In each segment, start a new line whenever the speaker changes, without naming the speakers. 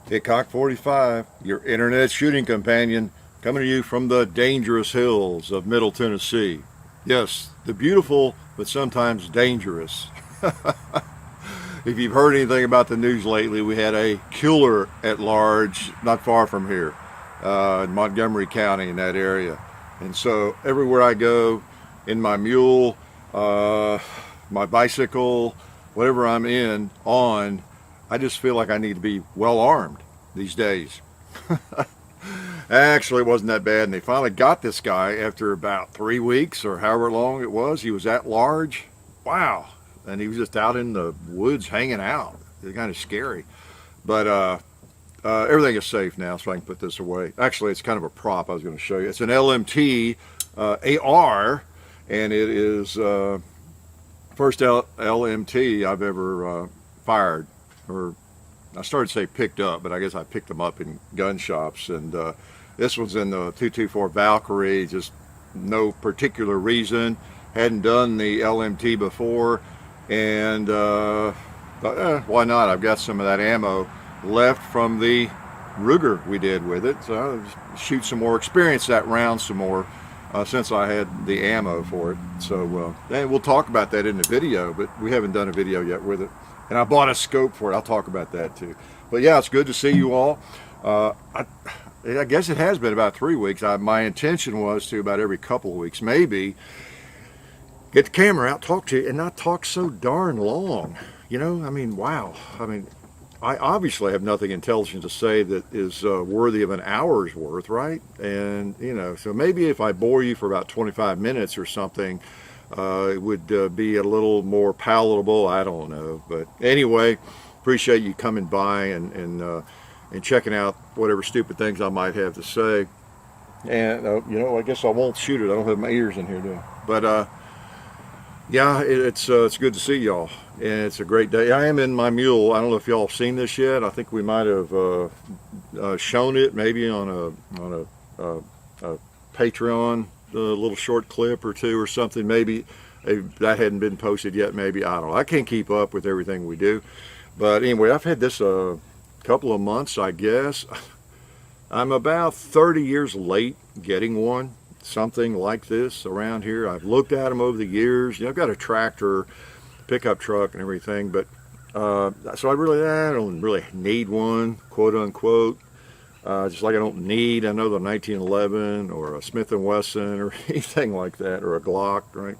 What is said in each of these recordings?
Hickok 45, your internet shooting companion, coming to you from the dangerous hills of Middle Tennessee. Yes, the beautiful, but sometimes dangerous. If you've heard anything about the news lately, we had a killer at large not far from here, in Montgomery County, in that area. And so everywhere I go, in my mule, my bicycle, whatever I'm on, I just feel like I need to be well armed these days. Actually, it wasn't that bad, and they finally got this guy after about 3 weeks or however long it was. He was at large. Wow. And he was just out in the woods hanging out. It's kind of scary. But everything is safe now, so I can put this away. Actually, it's kind of a prop I was going to show you. It's an LMT AR, and it is first LMT I've ever fired. Or I started to say picked up, but I guess I picked them up in gun shops. And this was in the 224 Valkyrie, just no particular reason. Hadn't done the LMT before, and thought, why not? I've got some of that ammo left from the Ruger we did with it, so I'll shoot some more, experience that round some more, since I had the ammo for it. So and we'll talk about that in the video, but we haven't done a video yet with it. And I bought a scope for it. I'll talk about that too. But yeah, it's good to see you all. I guess it has been about 3 weeks. My intention was to, about every couple of weeks, maybe, get the camera out, talk to you, and not talk so darn long. You know, I mean, wow. I mean, I obviously have nothing intelligent to say that is worthy of an hour's worth, right? And, you know, so maybe if I bore you for about 25 minutes or something, it would be a little more palatable. I don't know. But anyway, appreciate you coming by and checking out whatever stupid things I might have to say. And, you know, I guess I won't shoot it. I don't have my ears in here, do I? But, yeah, it's good to see y'all, and it's a great day. I am in my mule. I don't know if y'all have seen this yet. I think we might have shown it maybe on a Patreon, a little short clip or two or something. Maybe that hadn't been posted yet. Maybe, I don't know. I can't keep up with everything we do. But anyway, I've had this a couple of months, I guess. I'm about 30 years late getting one. Something like this around here. I've looked at them over the years. You know, I've got a tractor, pickup truck, and everything, but so I don't really need one, quote unquote. Just like I don't need another 1911 or a Smith & Wesson or anything like that, or a Glock, right?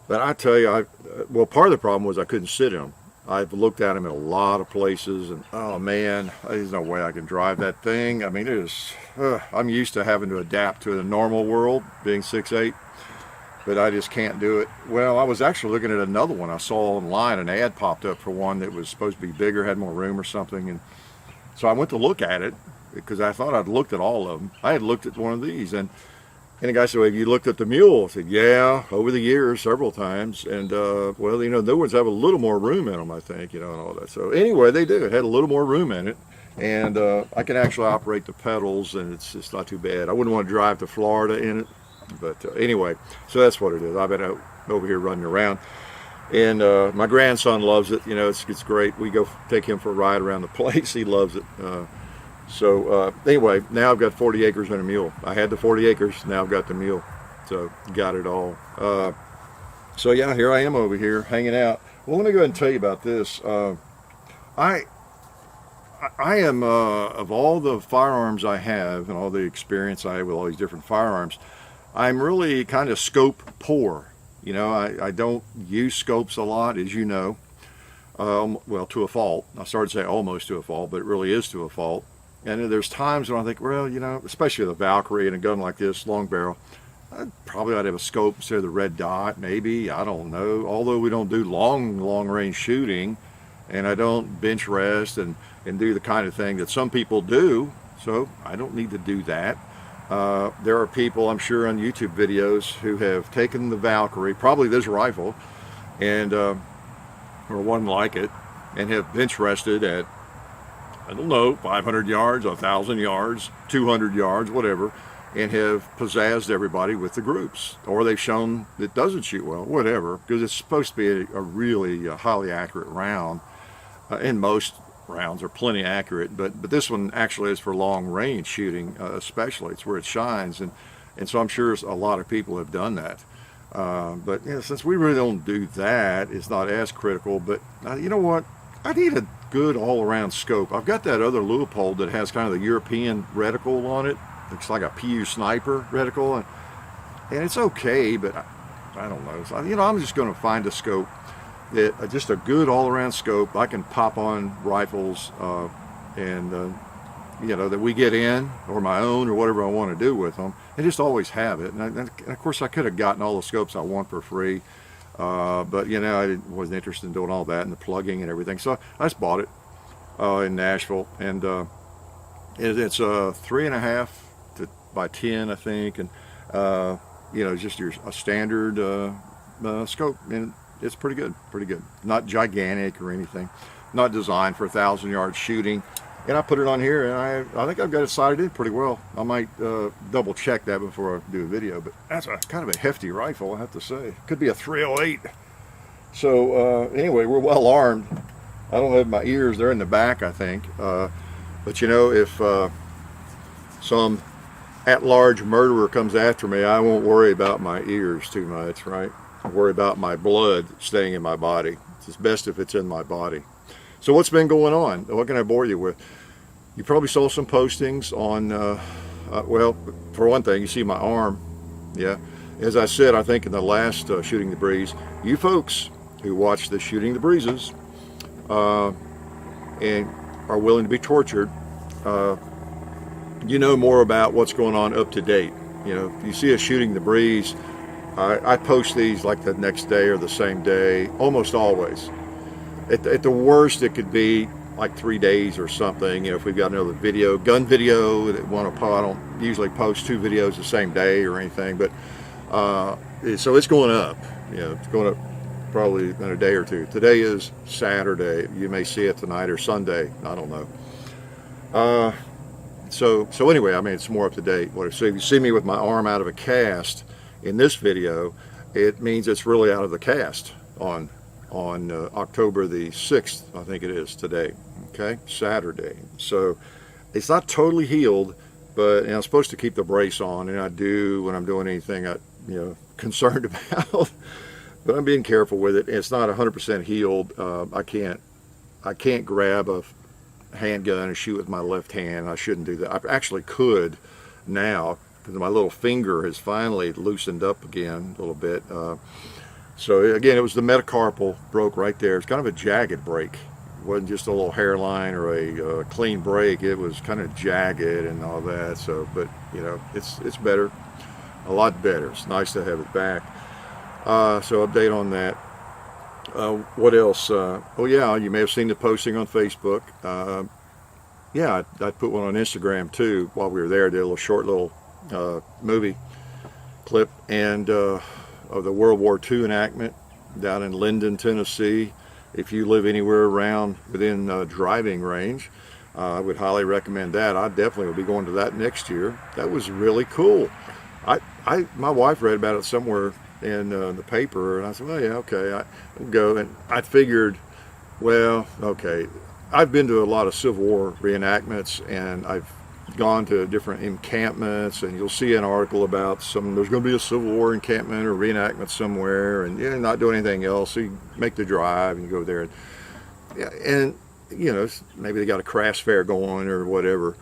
But I tell you, well, part of the problem was I couldn't sit in them. I've looked at them in a lot of places, and oh man, there's no way I can drive that thing. I mean, it is. I'm used to having to adapt to the normal world, being 6'8", but I just can't do it. Well, I was actually looking at another one I saw online. An ad popped up for one that was supposed to be bigger, had more room or something, and so I went to look at it because I thought I'd looked at all of them. I had looked at one of these, and the guy said, well, have you looked at the Mule? I said, yeah, over the years, several times. And, well, you know, new ones have a little more room in them, I think, you know, and all that. So anyway, they do. It had a little more room in it. And I can actually operate the pedals, and it's just not too bad. I wouldn't want to drive to Florida in it. But anyway, so that's what it is. I've been out over here running around. And my grandson loves it. You know, it's great. We go take him for a ride around the place. He loves it. So anyway, now I've got 40 acres and a mule. I had the 40 acres, now I've got the mule. So got it all. So yeah, here I am over here hanging out. Well, let me go ahead and tell you about this. I am, of all the firearms I have and all the experience I have with all these different firearms, I'm really kind of scope poor. You know, I don't use scopes a lot, as you know. Well, to a fault. I started to say almost to a fault, but it really is to a fault. And there's times when I think, well, you know, especially with a Valkyrie and a gun like this, long barrel, I probably ought to have a scope instead of the red dot, maybe. I don't know. Although we don't do long range shooting, and I don't bench rest and do the kind of thing that some people do, so I don't need to do that. There are people, I'm sure, on YouTube videos who have taken the Valkyrie, probably this rifle, and or one like it, and have bench rested at, I don't know, 500 yards, 1,000 yards, 200 yards, whatever, and have pizzazzed everybody with the groups. Or they've shown it doesn't shoot well, whatever, because it's supposed to be a really highly accurate round in most rounds are plenty accurate, but this one actually is for long range shooting, especially. It's where it shines, and so I'm sure a lot of people have done that. But you know, since we really don't do that, it's not as critical. But you know what? I need a good all-around scope. I've got that other Leupold that has kind of the European reticle on it. Looks like a PU sniper reticle, and it's okay, but I don't know. So, you know, I'm just going to find a scope that just a good all-around scope I can pop on rifles, and you know, that we get in, or my own, or whatever I want to do with them, and just always have it. And of course, I could have gotten all the scopes I want for free, but you know, I wasn't interested in doing all that and the plugging and everything. So I just bought it in Nashville, and it's 3.5 by 10, I think, and you know, just a standard scope, and it's pretty good. Not gigantic or anything. Not designed for 1,000-yard shooting. And I put it on here, and I think I've got it sighted in pretty well. I might double check that before I do a video, but that's kind of a hefty rifle, I have to say. Could be a 308. So anyway, we're well armed. I don't have my ears, they're in the back, I think. But you know, if some at-large murderer comes after me, I won't worry about my ears too much, right? I worry about my blood staying in my body. It's best if it's in my body. So what's been going on? What can I bore you with? You probably saw some postings on, well, for one thing, you see my arm. Yeah. As I said, I think in the last Shooting the Breeze, you folks who watch the Shooting the Breezes and are willing to be tortured, you know more about what's going on up to date. You know, if you see a Shooting the Breeze, I post these like the next day or the same day, almost always. At the worst, it could be like 3 days or something. You know, if we've got another video, gun video that want to post, I don't usually post 2 videos the same day or anything, but so it's going up. You know, it's going up probably in a day or two. Today is Saturday. You may see it tonight or Sunday. I don't know. So anyway, I mean, it's more up to date. So if you see me with my arm out of a cast in this video, it means it's really out of the cast on October the 6th, I think it is today, okay, Saturday. So it's not totally healed, but I'm supposed to keep the brace on, and I do when I'm doing anything I'm concerned about. But I'm being careful with it. It's not 100% healed. I can't grab a handgun and shoot with my left hand. I shouldn't do that. I actually could now, because my little finger has finally loosened up again a little bit. So again, it was the metacarpal broke right there. It's kind of a jagged break. It wasn't just a little hairline or a clean break. It was kind of jagged and all that. So, but you know, it's better, a lot better. It's nice to have it back. So update on that. What else? Oh yeah, you may have seen the posting on Facebook. Yeah, I put one on Instagram too while we were there. Did a short little movie clip and. Of the World War II enactment down in Linden, Tennessee. If you live anywhere around within driving range, I would highly recommend that. I definitely will be going to that next year. That was really cool. My wife read about it somewhere in the paper, and I said, well, yeah, okay, I'll go. And I figured, well, okay, I've been to a lot of Civil War reenactments, and I've gone to different encampments, and you'll see an article about there's going to be a Civil War encampment or reenactment somewhere, and you're not doing anything else, so you make the drive and you go there, and you know, maybe they got a craft fair going or whatever,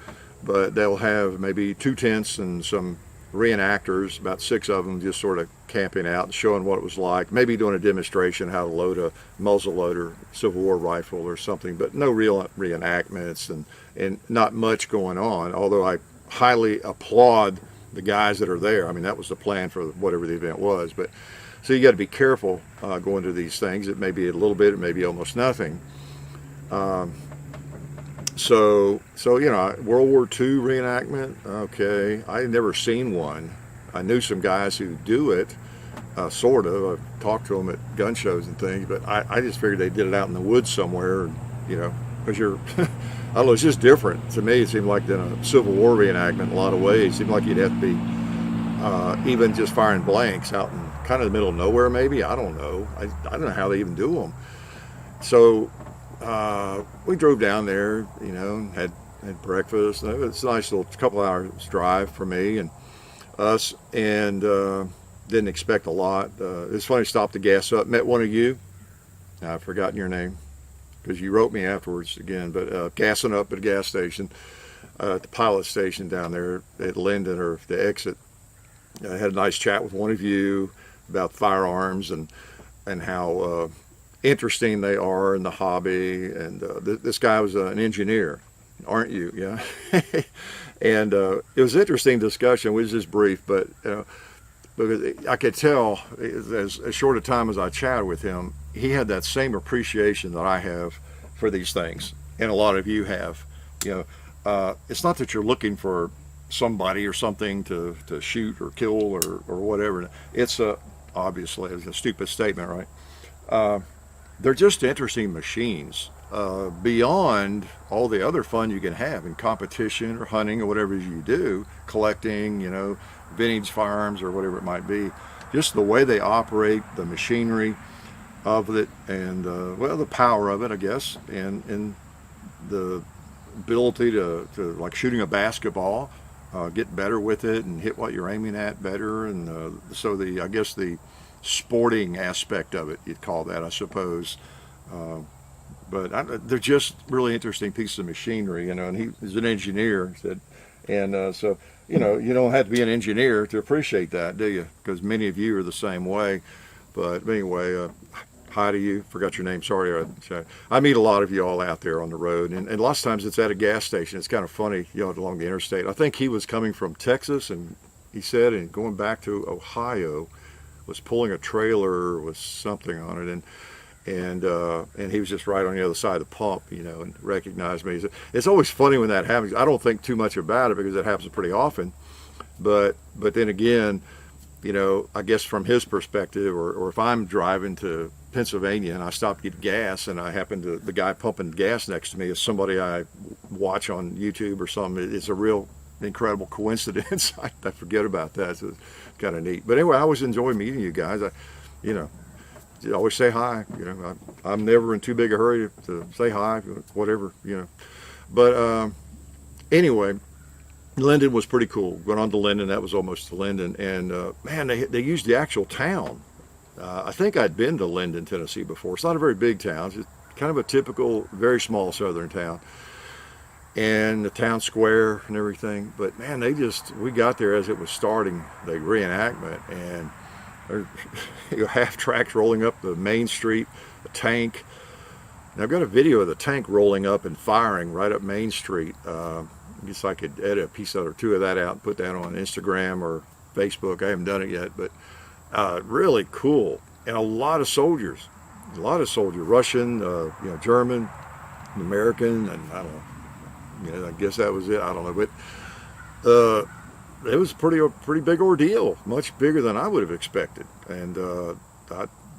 but they'll have maybe 2 tents and some reenactors, about 6 of them, just sort of camping out and showing what it was like, maybe doing a demonstration how to load a muzzle loader Civil War rifle or something, but no real reenactments and not much going on, although I highly applaud the guys that are there. I mean, that was the plan for whatever the event was. But so you got to be careful going to these things. It may be a little bit, it may be almost nothing. So you know, World War II reenactment, okay, I had never seen one. I knew some guys who do it, sort of. I've talked to them at gun shows and things, but I just figured they did it out in the woods somewhere, you know, because you're, I don't know, it's just different. To me, it seemed like than a Civil War reenactment in a lot of ways. It seemed like you'd have to be even just firing blanks out in kind of the middle of nowhere, maybe. I don't know. I don't know how they even do them. So we drove down there, you know, and had breakfast. It's a nice little couple hours drive for me and us, and didn't expect a lot. It's funny, stopped the gas up, met one of you. I've forgotten your name because you wrote me afterwards again, but gassing up at a gas station, at the pilot station down there at Linden, or the exit. I had a nice chat with one of you about firearms and how interesting they are in the hobby. And this guy was an engineer, aren't you? Yeah. And it was an interesting discussion. It was just brief, but because I could tell, as short a time as I chatted with him, he had that same appreciation that I have for these things, and a lot of you have. You know, it's not that you're looking for somebody or something to shoot or kill or whatever. It's obviously it's a stupid statement, right? They're just interesting machines, beyond all the other fun you can have in competition or hunting or whatever you do, collecting, you know, vintage firearms or whatever it might be. Just the way they operate, the machinery of it, and well, the power of it, I guess, and the ability to like shooting a basketball, get better with it and hit what you're aiming at better. And so I guess the sporting aspect of it, you'd call that, I suppose. But they're just really interesting pieces of machinery, you know. And he's an engineer, said, and so, you know, you don't have to be an engineer to appreciate that, do you? Because many of you are the same way. But anyway, hi to you. Forgot your name. Sorry. I meet a lot of you all out there on the road, and lots of times it's at a gas station. It's kind of funny, you know, along the interstate. I think he was coming from Texas, and he said, and going back to Ohio, was pulling a trailer with something on it, and he was just right on the other side of the pump, you know, and recognized me. It's always funny when that happens. I don't think too much about it because it happens pretty often, but then again, you know, I guess from his perspective, or if I'm driving to Pennsylvania and I stop to get gas and I happen to, the guy pumping gas next to me is somebody I watch on YouTube or something, it's a real incredible coincidence. I forget about that, so it's kind of neat. But anyway, I always enjoy meeting you guys. You know, you always say hi. You know, I'm never in too big a hurry to say hi, whatever, you know. But anyway, Linden was pretty cool. Went on to Linden, that was almost to Linden, and man, they used the actual town. I think I'd been to Linden, Tennessee before. It's not a very big town. It's just kind of a typical, very small southern town. And the town square and everything. But man, we got there as it was starting the reenactment, and you know, half tracks rolling up the main street, a tank. And I've got a video of the tank rolling up and firing right up Main Street. I guess I could edit a piece or two of that out and put that on Instagram or Facebook. I haven't done it yet, but really cool. And a lot of soldiers, Russian, you know, German, American, and I don't know. You know, I guess that was it. I don't know, but it was a pretty big ordeal, much bigger than I would have expected. And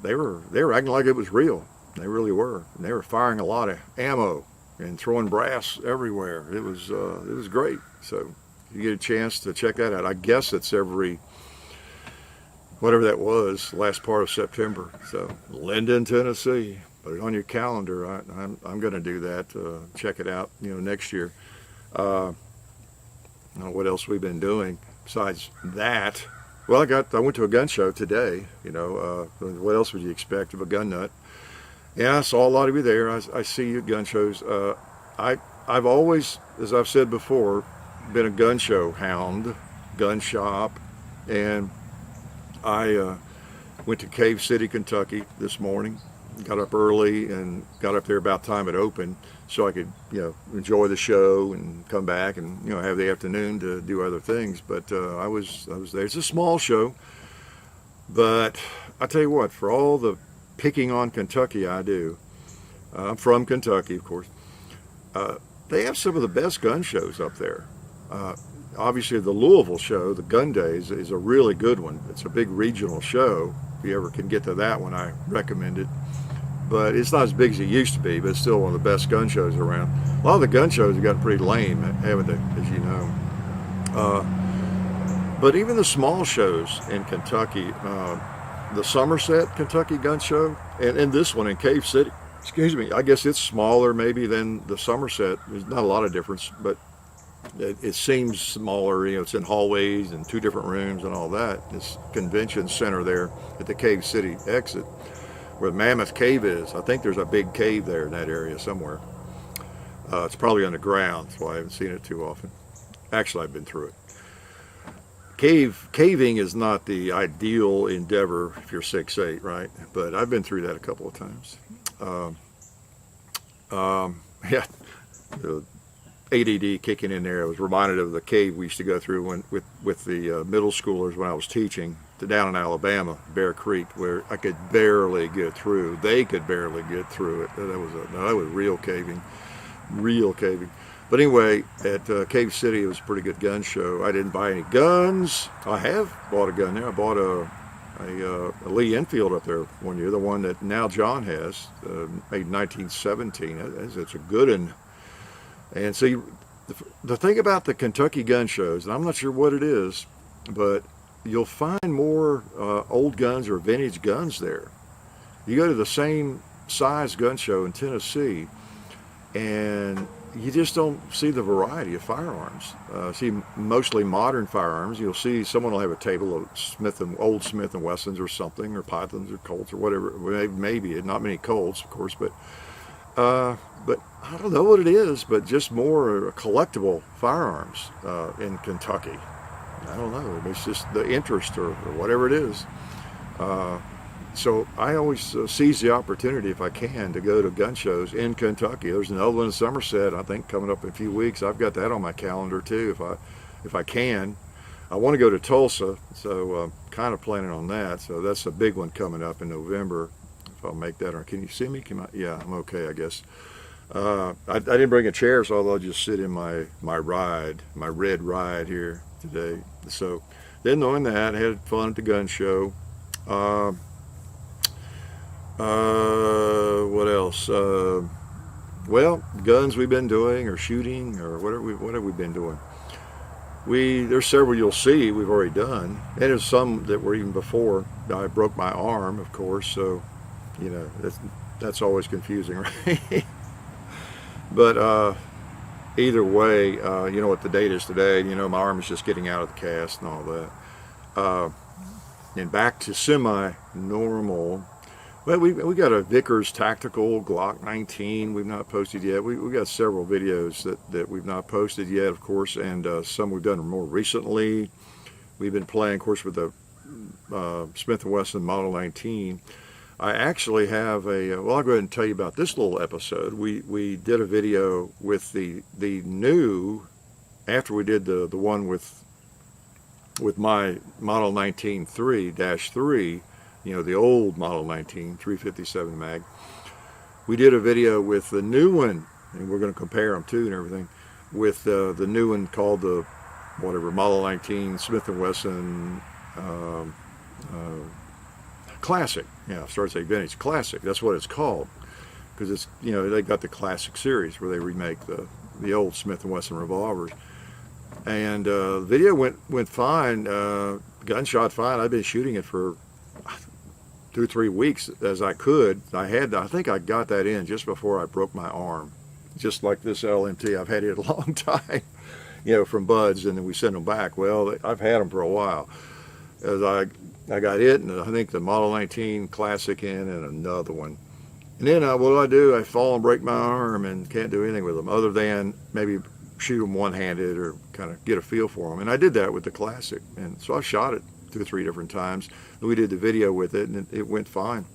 they were acting like it was real. They really were. And they were firing a lot of ammo and throwing brass everywhere. It was great. So you get a chance to check that out. I guess it's every, whatever that was, last part of September. So Linden, Tennessee. Put it on your calendar. I'm going to do that. Check it out, you know, next year. I don't know what else we've been doing besides that. Well, I went to a gun show today. You know, what else would you expect of a gun nut? Yeah, I saw a lot of you there. I see you at gun shows. I've always, as I've said before, been a gun show hound, gun shop, and I went to Cave City, Kentucky this morning. Got up early and got up there about time it opened, so I could, you know, enjoy the show and come back and, you know, have the afternoon to do other things. But I was there. It's a small show, but I tell you what, for all the picking on Kentucky I do, I'm from Kentucky, of course. They have some of the best gun shows up there. Obviously, the Louisville show, the Gun Days, is a really good one. It's a big regional show. If you ever can get to that one, I recommend it. But it's not as big as it used to be, but it's still one of the best gun shows around. A lot of the gun shows have gotten pretty lame, haven't they, as you know. But even the small shows in Kentucky, the Somerset, Kentucky gun show, and this one in Cave City, excuse me, I guess it's smaller maybe than the Somerset. There's not a lot of difference, but it seems smaller. You know, it's in hallways and 2 different rooms and all that. This convention center there at the Cave City exit, where Mammoth Cave is. I think there's a big cave there in that area somewhere. It's probably underground, so I haven't seen it too often. Actually, I've been through it. Caving is not the ideal endeavor if you're 6'8", right? But I've been through that a couple of times. Yeah, the ADD kicking in there. I was reminded of the cave we used to go through with the middle schoolers when I was teaching down in Alabama, Bear Creek, where I could barely get through. They could barely get through it. That was real caving. But anyway, at Cave City, it was a pretty good gun show. I didn't buy any guns. I have bought a gun there. I bought a Lee Enfield up there one year, the one that now John has, made in 1917. It's a good one. And so the thing about the Kentucky gun shows, and I'm not sure what it is, but you'll find more old guns or vintage guns there. You go to the same size gun show in Tennessee, and you just don't see the variety of firearms. See mostly modern firearms. You'll see someone will have a table of old Smith & Wessons or something, or Pythons or Colts or whatever. Maybe not many Colts, of course, but I don't know what it is, but just more collectible firearms in Kentucky. I don't know. It's just the interest or whatever it is. So I always seize the opportunity if I can to go to gun shows in Kentucky. There's another one in Somerset, I think, coming up in a few weeks. I've got that on my calendar too, if I can. I want to go to Tulsa, so kind of planning on that. So that's a big one coming up in November. If I'll make that, or can you see me? Yeah, I'm okay, I guess. I didn't bring a chair, so I'll just sit in my red ride here today. So then knowing that, I had fun at the gun show. What else? Well, guns we've been doing, or shooting, or what have we been doing? There's several you'll see we've already done, and there's some that were even before I broke my arm, of course. So, you know, that's always confusing, right? But either way, you know what the date is today. You know, my arm is just getting out of the cast and all that. And back to semi-normal. Well, we got a Vickers Tactical Glock 19 we've not posted yet. We got several videos that we've not posted yet, of course, and some we've done more recently. We've been playing, of course, with the Smith & Wesson Model 19. I actually have well, I'll go ahead and tell you about this little episode. We did a video with the new, after we did the one with my Model 19 3-3, you know, the old Model 19 357 mag. We did a video with the new one, and we're going to compare them too and everything, with the new one called the Model 19 Smith & Wesson Classic. Yeah, starts saying vintage classic. That's what it's called, because it's, you know, they got the classic series where they remake the old Smith & Wesson revolvers. And the video went fine. Gunshot fine. I've been shooting it for 2 or 3 weeks as I could. I think I got that in just before I broke my arm. Just like this LMT, I've had it a long time, you know, from buds, and then we send them back. Well, I've had them for a while. As I got it, and I think the Model 19 Classic in, and another one. And then what do? I fall and break my arm and can't do anything with them other than maybe shoot them one-handed or kind of get a feel for them. And I did that with the Classic, and so I shot it 2 or 3 different times. We did the video with it, and it went fine,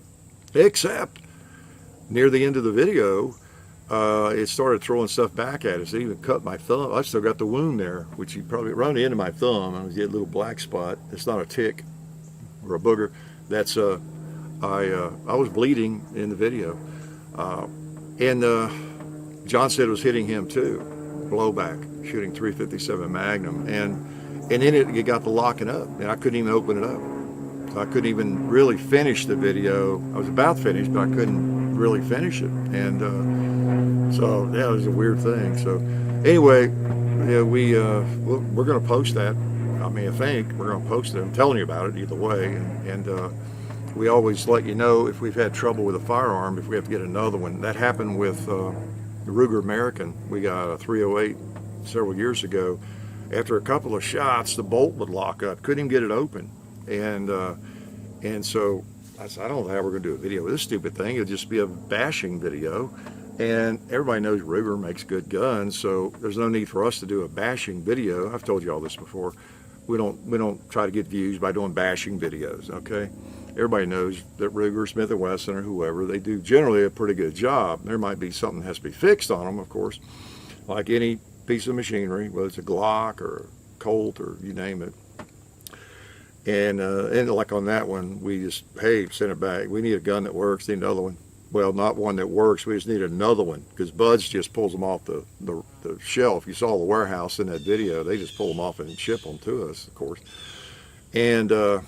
except near the end of the video, it started throwing stuff back at us. It even cut my thumb. I still got the wound there, which you probably run into my thumb. I get a little black spot. It's not a tick or a booger. That's I was bleeding in the video, and John said it was hitting him too, blowback, shooting 357 Magnum, and then it got the locking up, and I couldn't even open it up. So I couldn't even really finish the video. I was about finished, but I couldn't really finish it, and so yeah, it was a weird thing. So anyway, yeah, we're going to post that. I mean, I think we're going to post it. I'm telling you about it either way, and we always let you know if we've had trouble with a firearm, if we have to get another one. That happened with the Ruger American. We got a 308 several years ago. After a couple of shots, the bolt would lock up. Couldn't even get it open. And so I said, I don't know how we're going to do a video with this stupid thing. It'll just be a bashing video. And everybody knows Ruger makes good guns, so there's no need for us to do a bashing video. I've told you all this before. We don't try to get views by doing bashing videos, okay? Everybody knows that Ruger, Smith & Wesson, or whoever, they do generally a pretty good job. There might be something that has to be fixed on them, of course, like any piece of machinery, whether it's a Glock or a Colt or you name it. And like on that one, we just, hey, send it back. We need a gun that works, need another one. Well, not one that works, we just need another one, because Buds just pulls them off the shelf. You saw the warehouse in that video. They just pull them off and ship them to us, of course. And of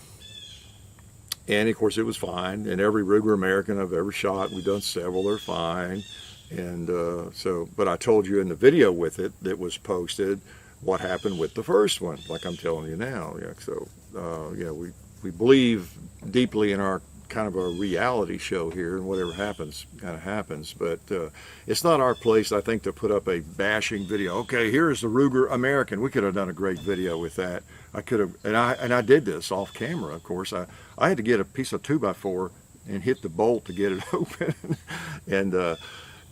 course it was fine. And every Ruger American I've ever shot, we've done several, they're fine. And but I told you in the video with it that was posted what happened with the first one, like I'm telling you now. Yeah, so yeah, we believe deeply in our kind of a reality show here, and whatever happens kind of happens, but it's not our place, I think, to put up a bashing video. Okay, here's the Ruger American. We could have done a great video with that. I could have, and I did this off camera, of course. I had to get a piece of 2x4 and hit the bolt to get it open. And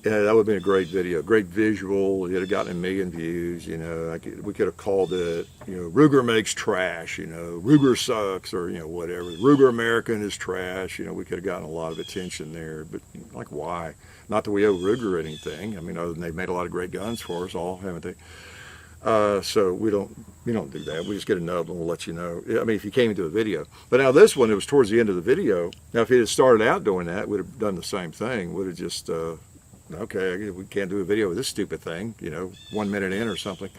yeah, that would have been a great video, great visual. It would have gotten 1 million views. You know, we could have called it, you know, Ruger makes trash. You know, Ruger sucks, or you know, whatever. Ruger American is trash. You know, we could have gotten a lot of attention there. But like, why? Not that we owe Ruger anything. I mean, other than they've made a lot of great guns for us all, haven't they? So we don't do that. We just get another one. We'll let you know. I mean, if you came into a video. But now this one, it was towards the end of the video. Now, if it had started out doing that, we'd have done the same thing. Would have just okay, we can't do a video with this stupid thing, you know, 1 minute in or something.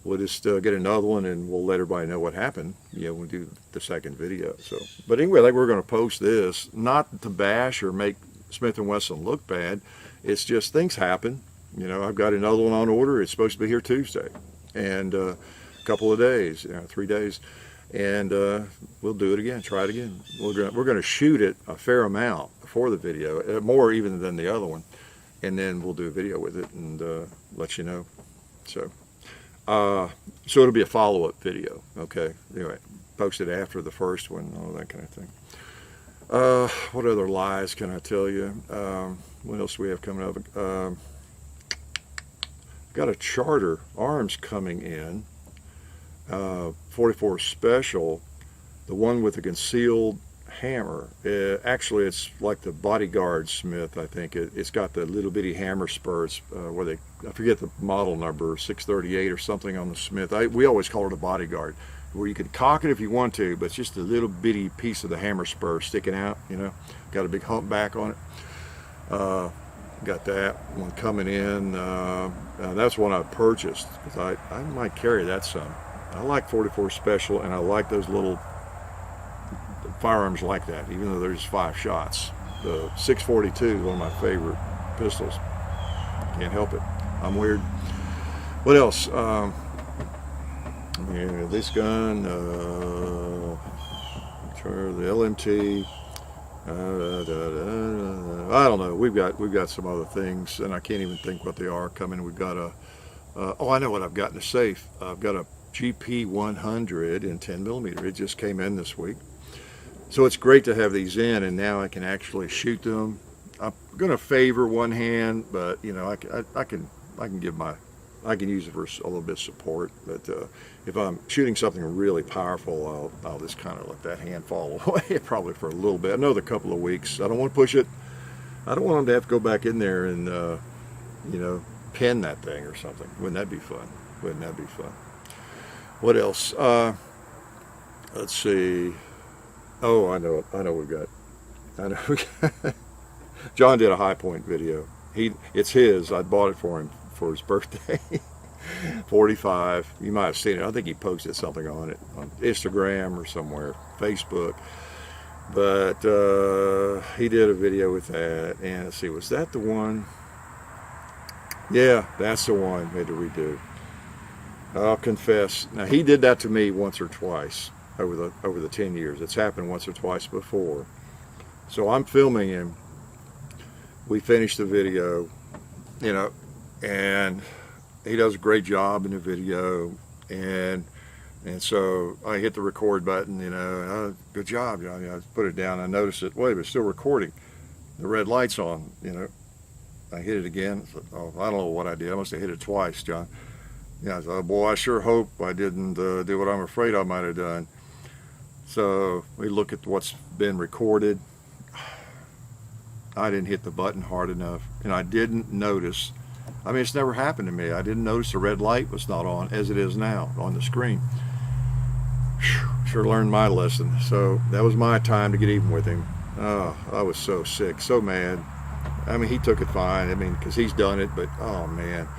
We'll just get another one and we'll let everybody know what happened. You know, we'll do the second video. So, but anyway, like, we're going to post this, not to bash or make Smith & Wesson look bad. It's just things happen. You know, I've got another one on order. It's supposed to be here Tuesday, and a couple of days, you know, 3 days. And we'll do it again, try it again. We're going to shoot it a fair amount for the video, more even than the other one. And then we'll do a video with it and let you know. So it'll be a follow-up video, okay? Anyway, posted after the first one, all that kind of thing. What other lies can I tell you? What else do we have coming up? Got a Charter Arms coming in, 44 Special, the one with the concealed hammer. Actually, it's like the Bodyguard Smith, I think. It's got the little bitty hammer spurts where they, I forget the model number, 638 or something on the Smith. We always call it a Bodyguard, where you can cock it if you want to, but it's just a little bitty piece of the hammer spur sticking out, you know. Got a big hump back on it. Got that one coming in. That's one I purchased, because I might carry that some. I like 44 Special, and I like those little firearms like that, even though there's 5 shots. The 642 is one of my favorite pistols. Can't help it. I'm weird. What else? Yeah, this gun, the LMT. I don't know. We've got some other things, and I can't even think what they are coming. We've got a. Oh, I know what I've got in the safe. I've got a GP 100 in 10mm. It just came in this week. So it's great to have these in, and now I can actually shoot them. I'm going to favor one hand, but you know, I can use it for a little bit of support. But if I'm shooting something really powerful, I'll just kind of let that hand fall away, probably for a little bit, another couple of weeks. I don't want to push it. I don't want them to have to go back in there and you know, pin that thing or something. Wouldn't that be fun? Wouldn't that be fun? What else? Let's see. Oh, I know we've got. John did a high point video. It's his. I bought it for him for his birthday. 45. You might have seen it. I think he posted something on it on Instagram or somewhere, Facebook. But he did a video with that. And let's see, was that the one? Yeah, that's the one we had to redo. I'll confess. Now, he did that to me once or twice over the 10 years. It's happened once or twice before. So I'm filming him. We finished the video, you know, and he does a great job in the video, and so I hit the record button, you know, good job, Johnny. I put it down. I noticed it. Wait, it's still recording. The red light's on, you know. I hit it again. Oh, I don't know what I did. I must have hit it twice, John. Yeah, I thought, boy, I sure hope I didn't do what I'm afraid I might have done. So we look at what's been recorded. I didn't hit the button hard enough, and I didn't notice. I mean, it's never happened to me. I didn't notice the red light was not on as it is now on the screen. Sure learned my lesson. So that was my time to get even with him. Oh, I was so sick, so mad. I mean, he took it fine. I mean, because he's done it, but oh man,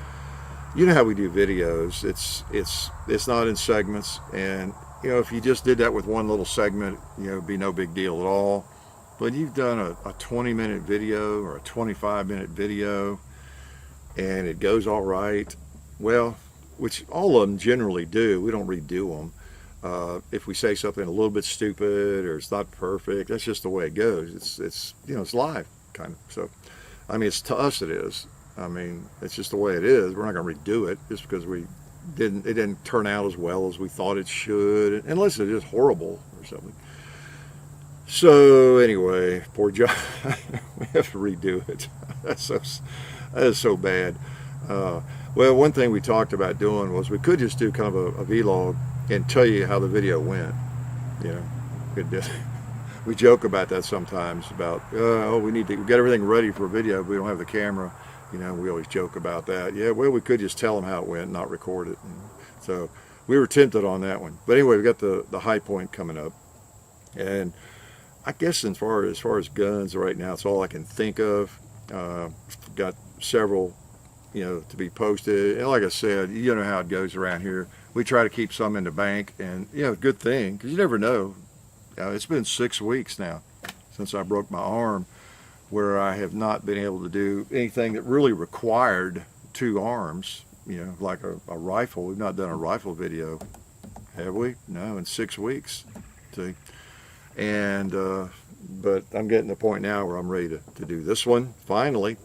you know how we do videos. It's not in segments, and you know, if you just did that with one little segment, you know, it'd be no big deal at all. But you've done a 20-minute video or a 25-minute video, and it goes all right. Well, which all of them generally do. We don't redo them. If we say something a little bit stupid or it's not perfect, that's just the way it goes. It's you know, it's live kind of. So, I mean, it's to us it is. I mean, it's just the way it is. We're not going to redo it just because it didn't turn out as well as we thought it should, unless it's just horrible or something. So anyway, poor John, we have to redo it. That is so bad. Well, one thing we talked about doing was we could just do kind of a vlog and tell you how the video went. You know, we joke about that sometimes about, oh, we get everything ready for a video, but we don't have the camera. You know, we always joke about that. Yeah, well, we could just tell them how it went, not record it. So we were tempted on that one. But anyway, we got the high point coming up, and I guess as far as guns right now, it's all I can think of. Got several, you know, to be posted. And like I said, you know how it goes around here. We try to keep some in the bank, and you know, good thing, because you never know. It's been 6 weeks now since I broke my arm, where I have not been able to do anything that really required 2 arms. You know, like a rifle. We've not done a rifle video, have we? No, in 6 weeks. See. And but I'm getting to the point now where I'm ready to do this one finally.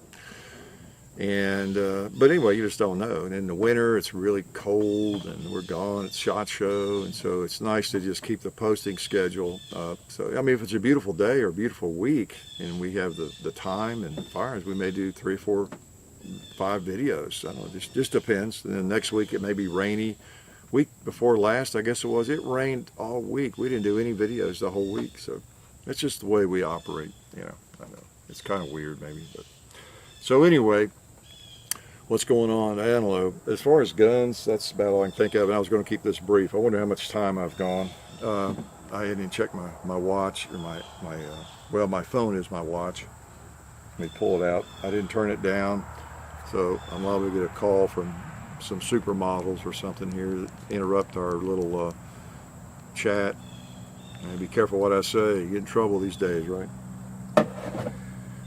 And but anyway, you just don't know. And in the winter, it's really cold, and we're gone. It's SHOT Show, and so it's nice to just keep the posting schedule up. So I mean, if it's a beautiful day or a beautiful week, and we have the time and Firearms, we may do 3, 4, 5 videos. I don't know. Just depends. And then next week it may be rainy. Week before last, I guess it rained all week. We didn't do any videos the whole week, so that's just the way we operate. You know, I know it's kind of weird maybe, but so anyway, what's going on? I don't know. As far as guns, that's about all I can think of, and I was going to keep this brief. I wonder how much time I've gone. I didn't check my watch, or well, my phone is my watch. Let me pull it out. I didn't turn it down, so I'm liable to get a call from some supermodels or something here that interrupt our little chat. And be careful what I say. You get in trouble these days, right?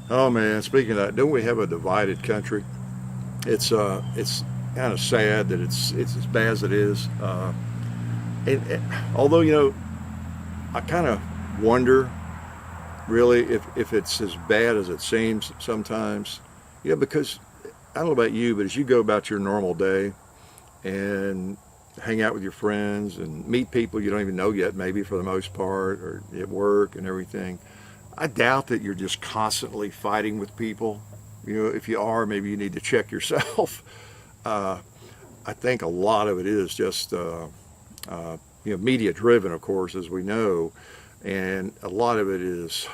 Oh man, speaking of that, don't we have a divided country? It's kind of sad that it's as bad as it is. And although, you know, I kind of wonder really if it's as bad as it seems sometimes. Yeah, because I don't know about you, but as you go about your normal day and hang out with your friends and meet people you don't even know yet, maybe for the most part, or at work and everything, I doubt that you're just constantly fighting with people. You know, if you are, maybe you need to check yourself. I think a lot of it is just, you know, media driven, of course, as we know, and a lot of it is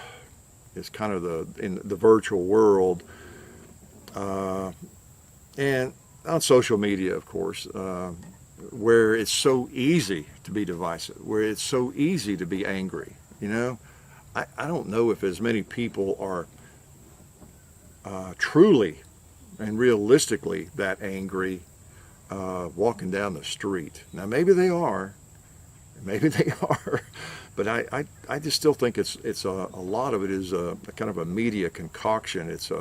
kind of in the virtual world. And on social media, of course, where it's so easy to be divisive, where it's so easy to be angry. You know, I don't know if as many people are truly and realistically that angry walking down the street. Now, maybe they are, but I just still think it's a lot of it is a kind of a media concoction. It's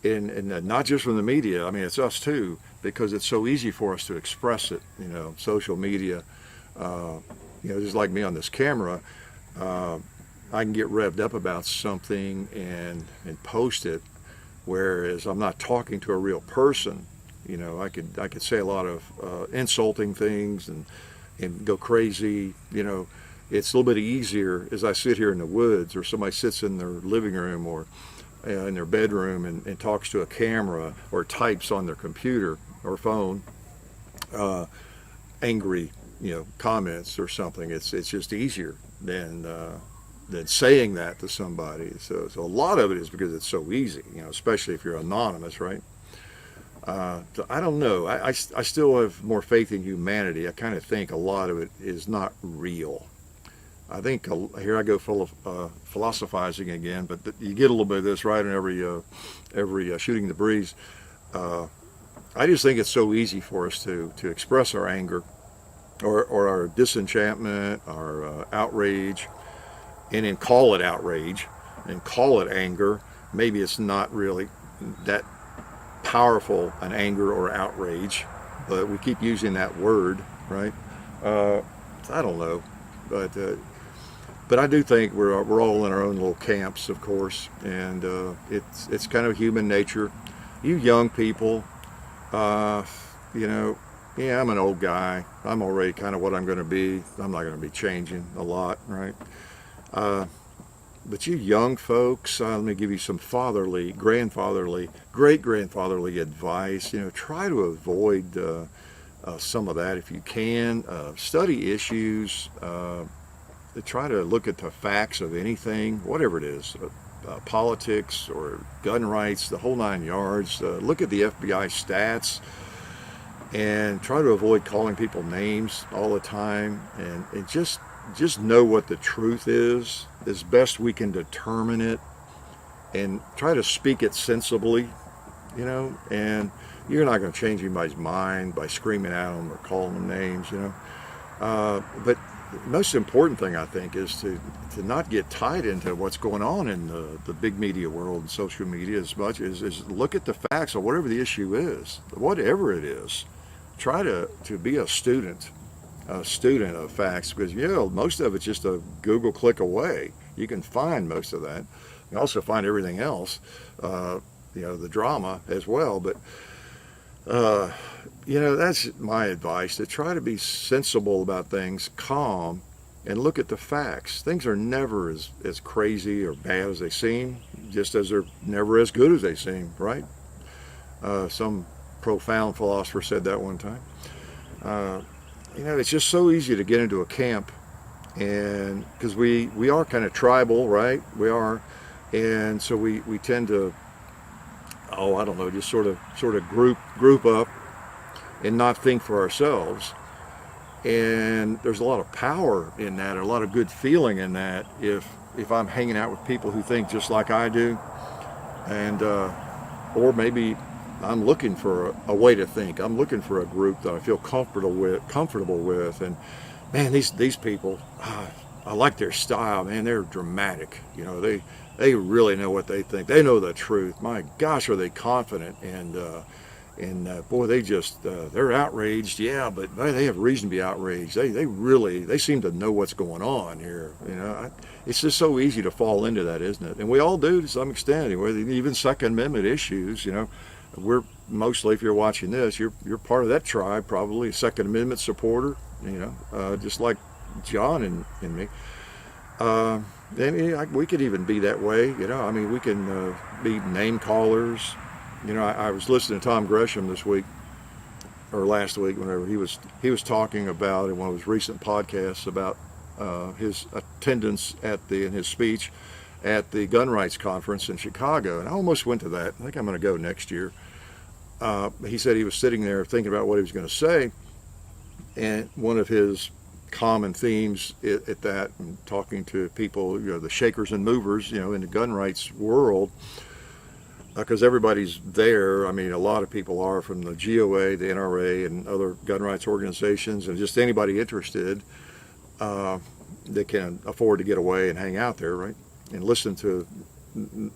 and not just from the media. I mean, it's us too, because it's so easy for us to express it. You know, social media. You know, just like me on this camera. I can get revved up about something and post it, whereas I'm not talking to a real person. You know, I could say a lot of insulting things and go crazy. You know, it's a little bit easier as I sit here in the woods, or somebody sits in their living room or in their bedroom and talks to a camera or types on their computer or phone, angry, comments or something. It's just easier than saying that to somebody. So a lot of it is because it's so easy, especially if you're anonymous, right? So I don't know. I still have more faith in humanity. I kind of think a lot of it is not real. I think here I go full of philosophizing again, but you get a little bit of this right in every shooting the breeze. I just think it's so easy for us to express our anger or our disenchantment, our outrage, and then call it outrage and call it anger. Maybe it's not really that powerful an anger or outrage, but we keep using that word, right? I don't know, but I do think we're all in our own little camps, of course, and it's kind of human nature. You young people, yeah, I'm an old guy. I'm already kind of what I'm going to be. I'm not going to be changing a lot, right? But you young folks, let me give you some fatherly, grandfatherly, great-grandfatherly advice. Try to avoid some of that if you can. Study issues. Try to look at the facts of anything, whatever it is, politics or gun rights, the whole 9 yards. Look at the FBI stats and try to avoid calling people names all the time, and just know what the truth is as best we can determine it, and try to speak it sensibly, and you're not going to change anybody's mind by screaming at them or calling them names, but the most important thing, I think, is to not get tied into what's going on in the big media world and social media as much as look at the facts of whatever the issue is, whatever it is. Try to be a student of facts, because most of it's just a Google click away. You can find most of that. You can also find everything else, the drama as well. But that's my advice, to try to be sensible about things, calm, and look at the facts. Things are never as crazy or bad as they seem, just as they're never as good as they seem, right? Some profound philosopher said that one time. It's just so easy to get into a camp, and because we are kind of tribal, right? We are, and so we tend to, I don't know, just sort of group up and not think for ourselves. And there's a lot of power in that, or a lot of good feeling in that, if I'm hanging out with people who think just like I do, and or maybe I'm looking for a way to think. I'm looking for a group that I feel comfortable with, and man, these people, I like their style. Man, they're dramatic. They really know what they think. They know the truth. My gosh, are they confident? And boy, they're outraged. Yeah, but they have reason to be outraged. They seem to know what's going on here. It's just so easy to fall into that, isn't it? And we all do to some extent. Even Second Amendment issues. We're mostly, if you're watching this, you're part of that tribe, probably a Second Amendment supporter. Just like John and me. And we could even be that way. We can be name callers. I was listening to Tom Gresham this week, or last week, whenever he was talking about, in one of his recent podcasts, about his attendance in his speech at the gun rights conference in Chicago, and I almost went to that. I think I'm going to go next year. He said he was sitting there thinking about what he was going to say, and one of his common themes at that, and talking to people, the shakers and movers, in the gun rights world, because everybody's there. A lot of people are from the GOA, the NRA, and other gun rights organizations, and just anybody interested that can afford to get away and hang out there, right, and listen to,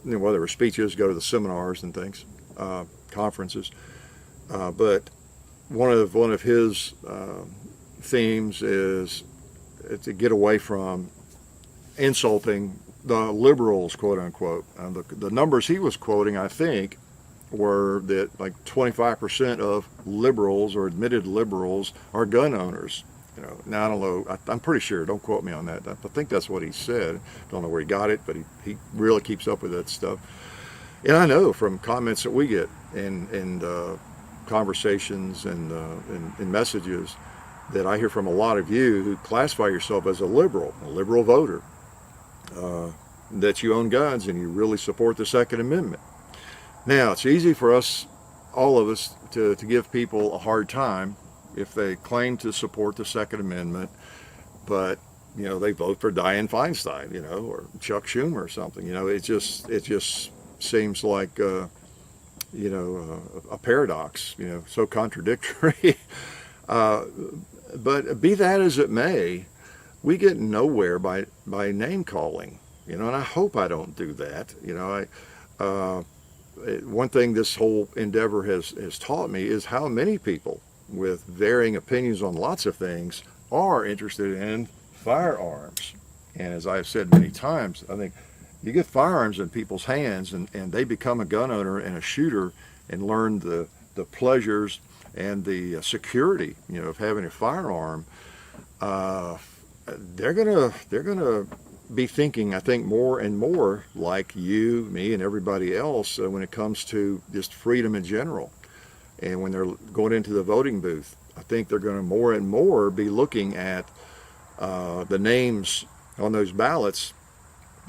whether it's speeches, go to the seminars and things, conferences. But one of his themes is to get away from insulting the liberals, quote unquote. The numbers he was quoting, I think, were that like 25% of liberals or admitted liberals are gun owners. You know, now I don't know. I'm pretty sure. Don't quote me on that. I think that's what he said. Don't know where he got it, but he really keeps up with that stuff. And I know from comments that we get and conversations and messages that I hear from a lot of you who classify yourself as a liberal voter, that you own guns and you really support the Second Amendment. Now, it's easy for us, all of us, to give people a hard time if they claim to support the Second Amendment, but, you know, they vote for Dianne Feinstein, you know, or Chuck Schumer or something. You know, it just seems like, you know, a paradox, you know, so contradictory. But be that as it may, we get nowhere by name calling, you know, and I hope I don't do that. You know, one thing this whole endeavor has taught me is how many people with varying opinions on lots of things are interested in firearms. And as I've said many times, I think you get firearms in people's hands and they become a gun owner and a shooter and learn the pleasures and the security, you know, of having a firearm. They're gonna be thinking, I think, more and more like you, me, and everybody else when it comes to just freedom in general. And when they're going into the voting booth, I think they're going to more and more be looking at the names on those ballots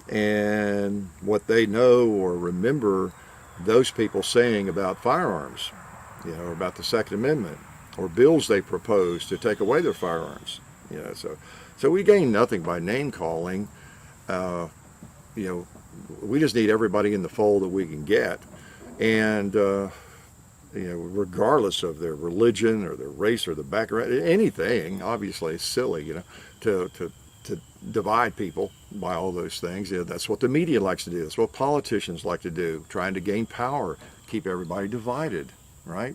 and what they know or remember those people saying about firearms, you know, about the Second Amendment, or bills they propose to take away their firearms. You know, so we gain nothing by name calling. You know, we just need everybody in the fold that we can get, and you know, regardless of their religion or their race or the background, anything. Obviously, it's silly, you know, to divide people by all those things. You know, that's what the media likes to do. That's what politicians like to do, trying to gain power, keep everybody divided, right?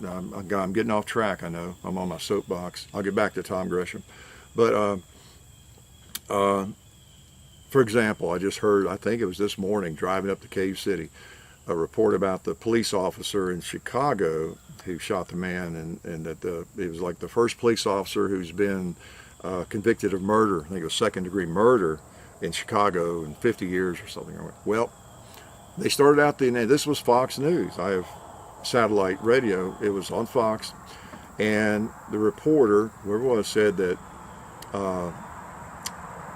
I'm getting off track, I know. I'm on my soapbox. I'll get back to Tom Gresham. But, for example, I just heard, I think it was this morning, driving up to Cave City, a report about the police officer in Chicago who shot the man, and that it was like the first police officer who's been convicted of murder. I think it was second-degree murder in Chicago in 50 years or something. Well, they started out this was Fox News. I have satellite radio. It was on Fox, and the reporter, whoever it was, said that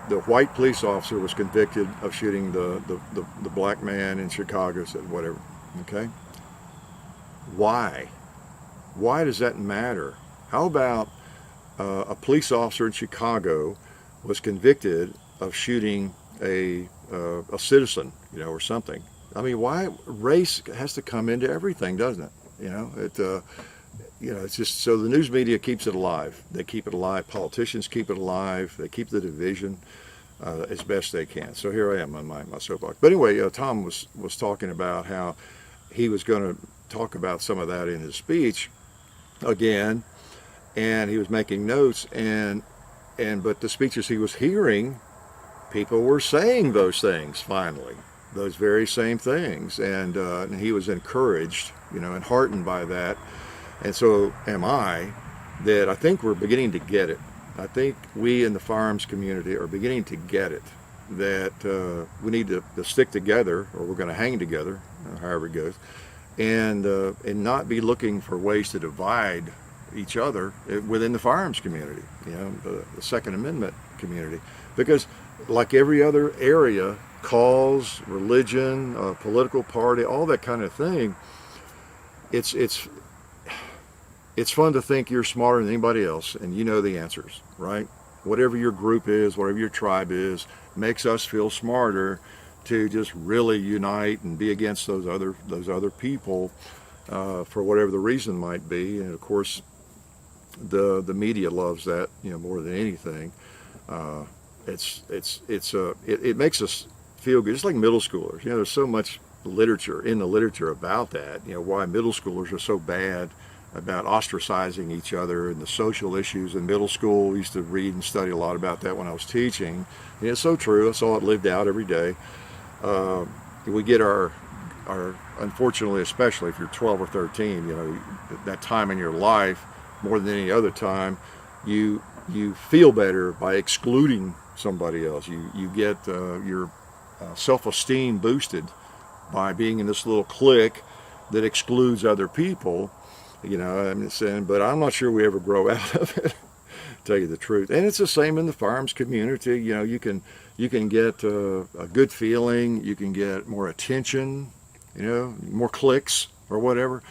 the white police officer was convicted of shooting the black man in Chicago. Said whatever. Okay. Why? Why does that matter? How about a police officer in Chicago was convicted of shooting a citizen, you know, or something? I mean, why? Race has to come into everything, doesn't it? You know, you know, it's just so the news media keeps it alive. They keep it alive. Politicians keep it alive. They keep the division as best they can. So here I am on my soapbox. But anyway, Tom was talking about how he was going to talk about some of that in his speech again, and he was making notes, but the speeches he was hearing, people were saying those things finally, those very same things, and he was encouraged, you know, and heartened by that. And so am I, that I think we're beginning to get it. I think we in the firearms community are beginning to get it, that we need to stick together, or we're going to hang together, however it goes, and not be looking for ways to divide each other within the firearms community, you know, the Second Amendment community. Because like every other area, cause, religion, political party, all that kind of thing, it's fun to think you're smarter than anybody else and you know the answers, right? Whatever your group is, whatever your tribe is, makes us feel smarter to just really unite and be against those other people for whatever the reason might be. And of course, the media loves that, you know, more than anything. It makes us feel good. It's like middle schoolers. You know, there's so much literature about that. You know, why middle schoolers are so bad about ostracizing each other and the social issues in middle school. We used to read and study a lot about that when I was teaching. And it's so true. I saw it lived out every day. We get our unfortunately, especially if you're 12 or 13, you know, that time in your life, more than any other time, you feel better by excluding somebody else. You get your self-esteem boosted by being in this little clique that excludes other people. You know, I'm saying, but I'm not sure we ever grow out of it, to tell you the truth. And it's the same in the firearms community. You know, you can get a good feeling, you can get more attention, you know, more clicks or whatever